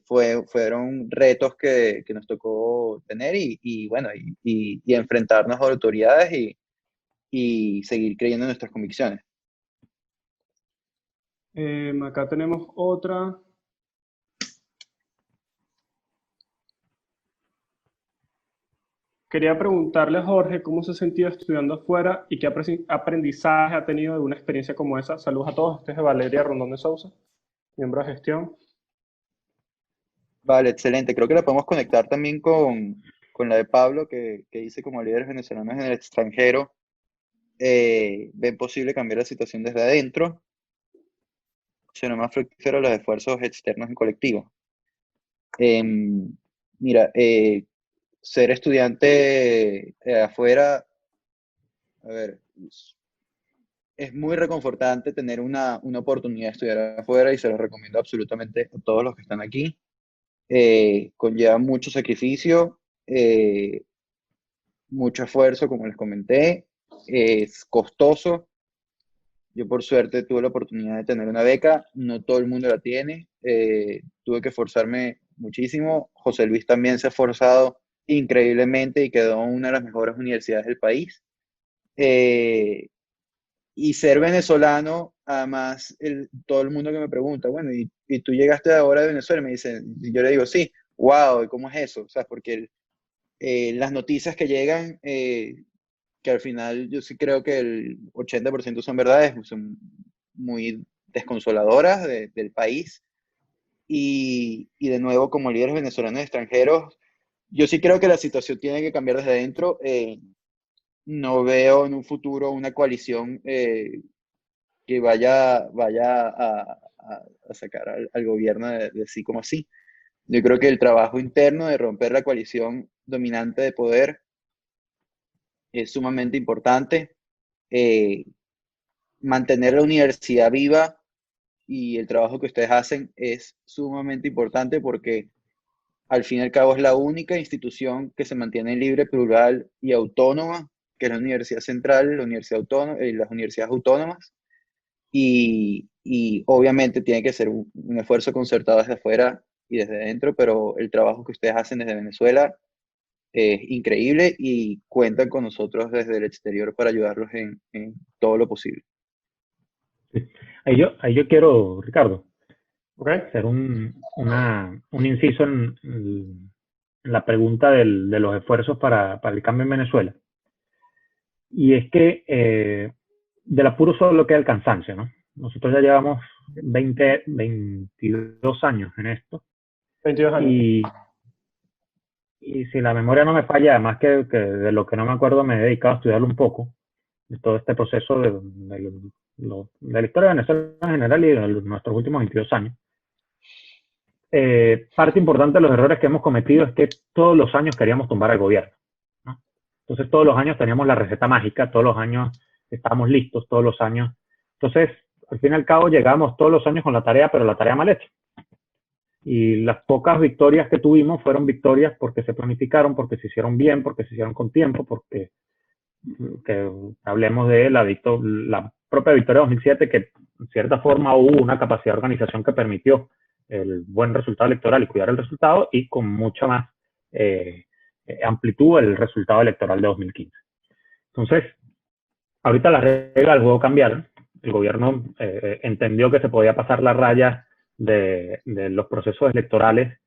fueron retos que nos tocó tener y bueno, y enfrentarnos a autoridades y seguir creyendo en nuestras convicciones. Acá tenemos otra. Quería preguntarle a Jorge cómo se ha sentido estudiando afuera y qué aprendizaje ha tenido de una experiencia como esa. Saludos a todos. Este es de Valeria Rondón de Sousa, miembro de gestión. Vale, excelente. Creo que la podemos conectar también con la de Pablo, que dice como líderes venezolanos en el extranjero, ven posible cambiar la situación desde adentro, sino más fructífero los esfuerzos externos en colectivo. Mira, ser estudiante afuera, a ver, es muy reconfortante tener una oportunidad de estudiar afuera y se lo recomiendo absolutamente a todos los que están aquí. Conlleva mucho sacrificio, mucho esfuerzo, como les comenté, es costoso, Yo por suerte tuve la oportunidad de tener una beca, no todo el mundo la tiene, tuve que esforzarme muchísimo. José Luis también se ha esforzado increíblemente y quedó en una de las mejores universidades del país. Eh, y ser venezolano, además, todo el mundo que me pregunta, bueno, ¿y tú llegaste ahora de Venezuela? Me dicen, y yo le digo, sí, wow, ¿y cómo es eso? O sea, porque las noticias que llegan, que al final yo sí creo que el 80% son verdades, son muy desconsoladoras del país. Y de nuevo, como líderes venezolanos extranjeros, yo sí creo que la situación tiene que cambiar desde dentro. No veo en un futuro una coalición que vaya a sacar al gobierno de así como así. Yo creo que el trabajo interno de romper la coalición dominante de poder es sumamente importante. Eh, Mantener la universidad viva y el trabajo que ustedes hacen es sumamente importante porque al fin y al cabo es la única institución que se mantiene libre, plural y autónoma, que es la Universidad Central, la Universidad Autónoma, las universidades autónomas. Y obviamente tiene que ser un esfuerzo concertado desde afuera y desde dentro, pero el trabajo que ustedes hacen desde Venezuela es increíble y cuentan con nosotros desde el exterior para ayudarlos en todo lo posible. Sí. Ahí yo quiero, Ricardo, ¿Ok? hacer un inciso en la pregunta de los esfuerzos para el cambio en Venezuela. Y es que del apuro solo queda el cansancio, ¿no? Nosotros ya llevamos 22 años en esto 22 años. y si la memoria no me falla, además que de lo que no me acuerdo me he dedicado a estudiarlo un poco, de todo este proceso de la historia de Venezuela en general y de nuestros últimos 22 años. Parte importante de los errores que hemos cometido es que todos los años queríamos tumbar al gobierno, ¿no? Entonces todos los años teníamos la receta mágica, todos los años estábamos listos, todos los años. Entonces, al fin y al cabo, llegamos todos los años con la tarea, pero la tarea mal hecha. Y las pocas victorias que tuvimos fueron victorias porque se planificaron, porque se hicieron bien, porque se hicieron con tiempo, porque que hablemos de la propia victoria de 2007, que en cierta forma hubo una capacidad de organización que permitió el buen resultado electoral y cuidar el resultado, y con mucha más amplitud el resultado electoral de 2015. Entonces, ahorita las reglas del juego cambiaron. El gobierno entendió que se podía pasar la raya de los procesos electorales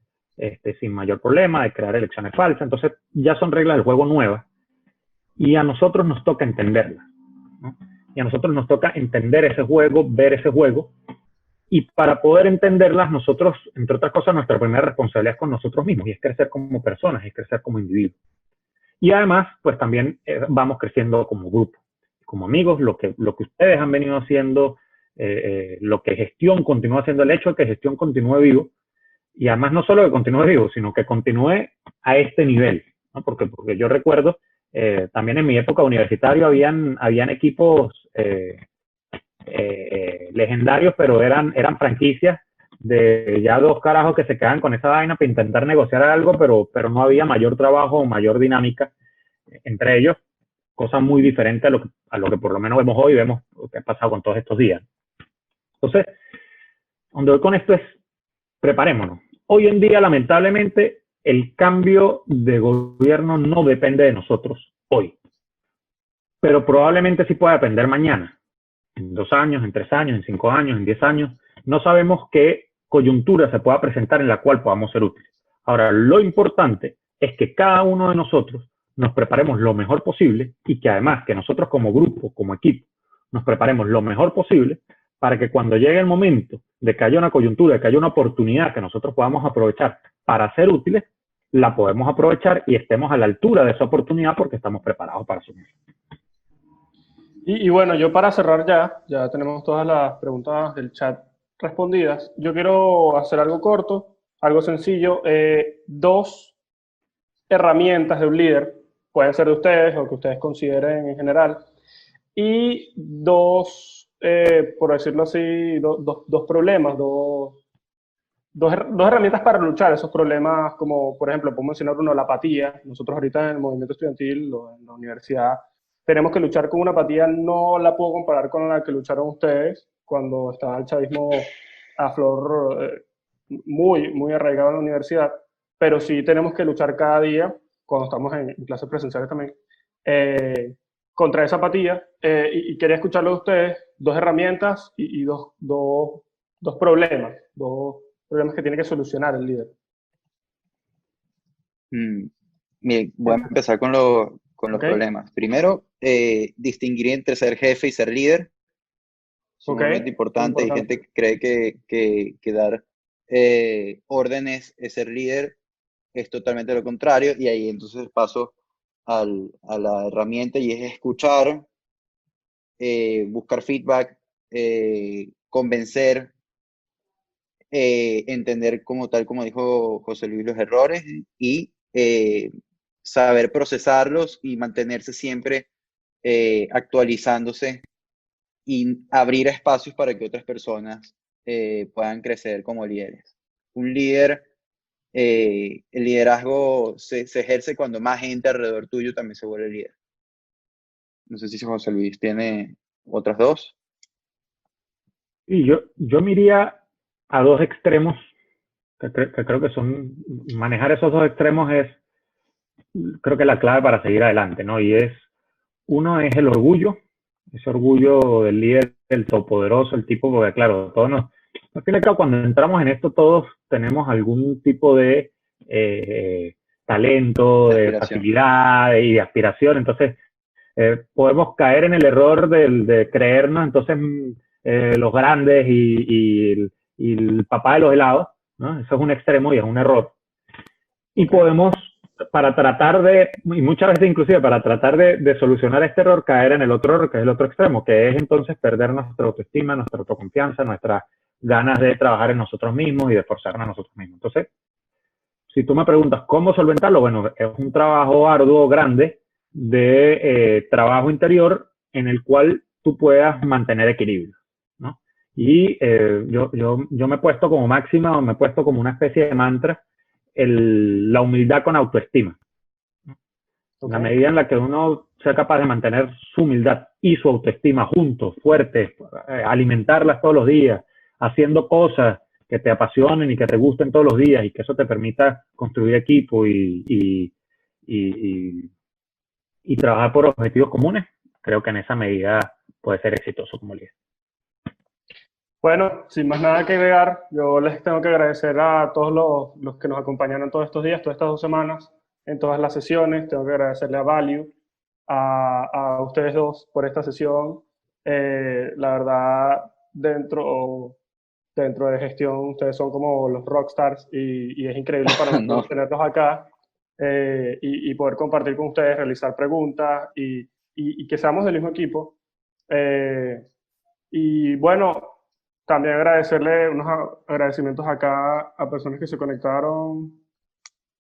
sin mayor problema, de crear elecciones falsas. Entonces, ya son reglas del juego nuevas y a nosotros nos toca entenderlas, ¿no? Y a nosotros nos toca entender ese juego, ver ese juego, y para poder entenderlas, nosotros, entre otras cosas, nuestra primera responsabilidad es con nosotros mismos, y es crecer como personas, es crecer como individuos. Y además, pues también vamos creciendo como grupo, como amigos, lo que ustedes han venido haciendo, lo que Gestión continúa haciendo, el hecho de que Gestión continúe vivo, y además no solo que continúe vivo, sino que continúe a este nivel, ¿no? Porque yo recuerdo, también en mi época universitaria habían equipos legendarios, pero eran franquicias de ya dos carajos que se quedan con esa vaina para intentar negociar algo, pero no había mayor trabajo o mayor dinámica entre ellos, cosas muy diferentes a lo que por lo menos vemos hoy, vemos lo que ha pasado con todos estos días. Entonces, donde voy con esto es, preparémonos. Hoy en día, lamentablemente, el cambio de gobierno no depende de nosotros hoy, pero probablemente sí pueda depender mañana, en 2 años, en 3 años, en 5 años, en 10 años. No sabemos qué coyuntura se pueda presentar en la cual podamos ser útiles. Ahora, lo importante es que cada uno de nosotros nos preparemos lo mejor posible y que además que nosotros como grupo, como equipo, nos preparemos lo mejor posible para que cuando llegue el momento de que haya una coyuntura, de que haya una oportunidad que nosotros podamos aprovechar para ser útiles, la podemos aprovechar y estemos a la altura de esa oportunidad porque estamos preparados para asumirla. Y bueno, yo para cerrar ya tenemos todas las preguntas del chat respondidas. Yo quiero hacer algo corto, algo sencillo. 2 herramientas de un líder, pueden ser de ustedes o que ustedes consideren en general, y 2, por decirlo así, dos problemas, dos herramientas para luchar esos problemas, como por ejemplo, puedo mencionar uno, la apatía. Nosotros ahorita en el movimiento estudiantil o en la universidad tenemos que luchar con una apatía, no la puedo comparar con la que lucharon ustedes cuando estaba el chavismo a flor, muy, muy arraigado en la universidad, pero sí tenemos que luchar cada día, cuando estamos en clases presenciales también, contra esa apatía. Y quería escucharlo de ustedes, dos herramientas y dos problemas que tiene que solucionar el líder. Bien, voy a empezar con los problemas. Primero, distinguir entre ser jefe y ser líder. Sumamente importante. Hay gente que cree que dar órdenes es ser líder. Es totalmente lo contrario. Y ahí entonces paso a la herramienta y es escuchar, buscar feedback, convencer, entender como tal, como dijo José Luis, los errores y saber procesarlos y mantenerse siempre actualizándose y abrir espacios para que otras personas puedan crecer como líderes. Un líder, el liderazgo se ejerce cuando más gente alrededor tuyo también se vuelve líder. No sé si José Luis tiene otras dos. Y yo me iría a dos extremos, que creo que son, manejar esos dos extremos es, creo que la clave para seguir adelante, ¿no? Y uno es el orgullo, ese orgullo del líder, del todopoderoso, el tipo, porque claro, todos al fin y al cabo, cuando entramos en esto, todos tenemos algún tipo de talento, de facilidad y de aspiración, entonces podemos caer en el error de creernos entonces los grandes y el papá de los helados, ¿no? Eso es un extremo y es un error. Y podemos, para tratar y muchas veces inclusive para tratar de solucionar este error, caer en el otro error, que es el otro extremo, que es entonces perder nuestra autoestima, nuestra autoconfianza, nuestras ganas de trabajar en nosotros mismos y de esforzarnos a nosotros mismos. Entonces, si tú me preguntas cómo solventarlo, bueno, es un trabajo arduo, grande, de trabajo interior en el cual tú puedas mantener equilibrio, ¿no? Y yo me he puesto como máxima o me he puesto como una especie de mantra la humildad con autoestima. En la medida en la que uno sea capaz de mantener su humildad y su autoestima juntos, fuertes, alimentarlas todos los días, haciendo cosas que te apasionen y que te gusten todos los días y que eso te permita construir equipo y trabajar por objetivos comunes, creo que en esa medida puede ser exitoso como líder. Bueno, sin más nada que agregar, yo les tengo que agradecer a todos los que nos acompañaron todos estos días, todas estas 2 semanas, en todas las sesiones. Tengo que agradecerle a Value, a ustedes dos por esta sesión. La verdad, dentro de gestión, ustedes son como los rockstars y es increíble para nosotros tenerlos acá y poder compartir con ustedes, realizar preguntas y que seamos del mismo equipo. Y bueno, también agradecerle unos agradecimientos acá a personas que se conectaron.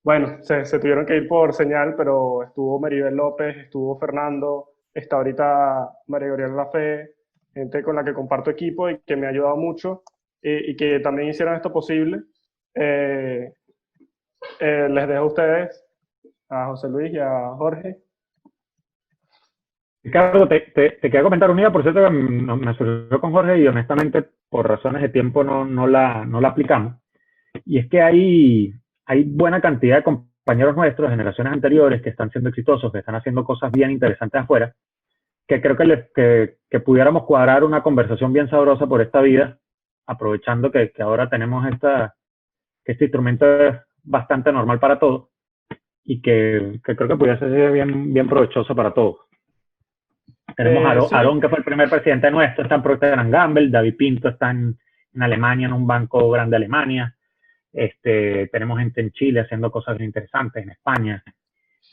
Bueno, se tuvieron que ir por señal, pero estuvo Maribel López, estuvo Fernando, está ahorita María Gabriela Lafé, gente con la que comparto equipo y que me ha ayudado mucho y que también hicieron esto posible. Les dejo a ustedes, a José Luis y a Jorge. Ricardo, te quería comentar una idea, por cierto, que me surgió con Jorge y honestamente por razones de tiempo no la aplicamos. Y es que hay buena cantidad de compañeros nuestros de generaciones anteriores que están siendo exitosos, que están haciendo cosas bien interesantes afuera, que creo que pudiéramos cuadrar una conversación bien sabrosa por esta vida, aprovechando que ahora tenemos que este instrumento es bastante normal para todos y que creo que pudiera ser bien provechoso para todos. Tenemos a Aaron, que fue el primer presidente nuestro, está en Procter & Gamble, David Pinto está en Alemania, en un banco grande de Alemania. Tenemos gente en Chile haciendo cosas bien interesantes, en España.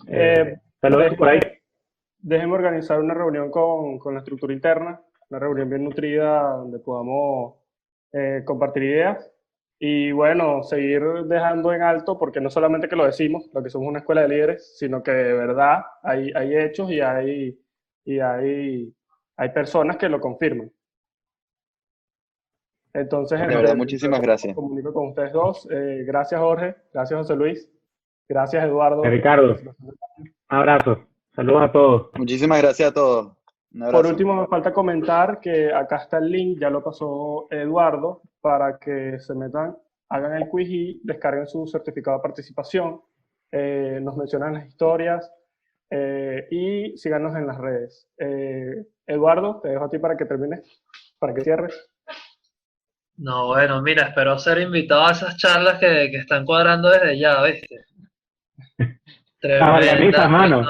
Te lo dejo por ahí. Déjenme organizar una reunión con la estructura interna, una reunión bien nutrida donde podamos compartir ideas y bueno, seguir dejando en alto, porque no solamente que lo decimos, lo que somos una escuela de líderes, sino que de verdad hay hechos y hay personas que lo confirman. Entonces, de verdad, muchísimas gracias. Comunico con ustedes dos. Gracias, Jorge. Gracias, José Luis. Gracias, Eduardo. Ricardo. Un abrazo. Saludos a todos. Muchísimas gracias a todos. Un Por abrazo. último, me falta comentar que acá está el link, ya lo pasó Eduardo, para que se metan, hagan el quiz y descarguen su certificado de participación. Nos mencionan las historias y síganos en las redes. Eduardo, te dejo a ti para que termines, para que cierres. No, bueno, mira, espero ser invitado a esas charlas que están cuadrando desde ya, ¿viste? Las organizas, Tremenda, mano.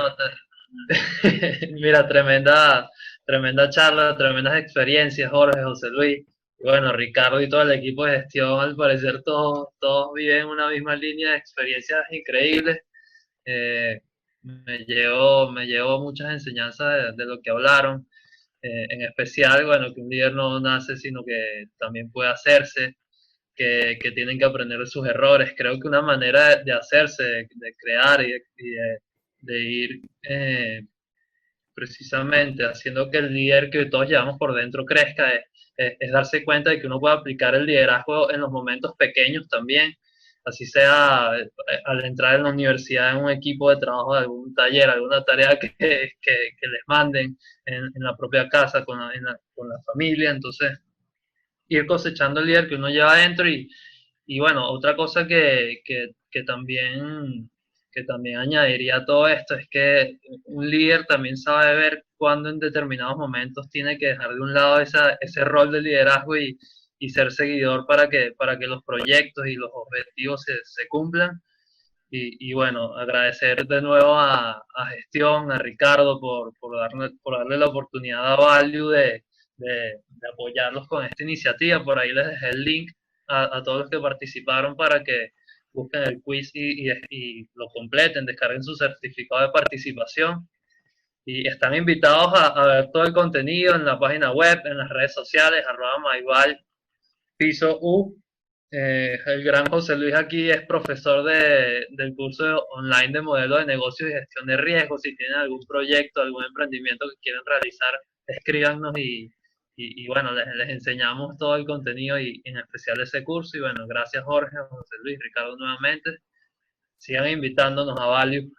mira, tremenda charla, tremendas experiencias, Jorge, José Luis, y bueno, Ricardo y todo el equipo de gestión, al parecer todos viven una misma línea de experiencias increíbles. Me llevo muchas enseñanzas de lo que hablaron, en especial, bueno, que un líder no nace, sino que también puede hacerse, que tienen que aprender de sus errores. Creo que una manera de hacerse, de crear de ir precisamente haciendo que el líder que todos llevamos por dentro crezca, es darse cuenta de que uno puede aplicar el liderazgo en los momentos pequeños también, así sea al entrar en la universidad en un equipo de trabajo, de algún taller, alguna tarea que les manden en la propia casa con la familia. Entonces ir cosechando el líder que uno lleva adentro. Y bueno, otra cosa que también añadiría a todo esto es que un líder también sabe ver cuándo en determinados momentos tiene que dejar de un lado ese rol de liderazgo y ser seguidor para que los proyectos y los objetivos se cumplan. Y bueno, agradecer de nuevo a Gestión, a Ricardo por darle la oportunidad a Value de apoyarlos con esta iniciativa. Por ahí les dejé el link a todos los que participaron para que busquen el quiz y lo completen, descarguen su certificado de participación. Y están invitados a ver todo el contenido en la página web, en las redes sociales, @myval, piso U. El gran José Luis aquí es profesor del curso online de modelo de negocios y gestión de riesgos. Si tienen algún proyecto, algún emprendimiento que quieren realizar, escríbanos y bueno, les enseñamos todo el contenido y en especial ese curso. Y bueno, gracias Jorge, José Luis, Ricardo nuevamente. Sigan invitándonos a Value.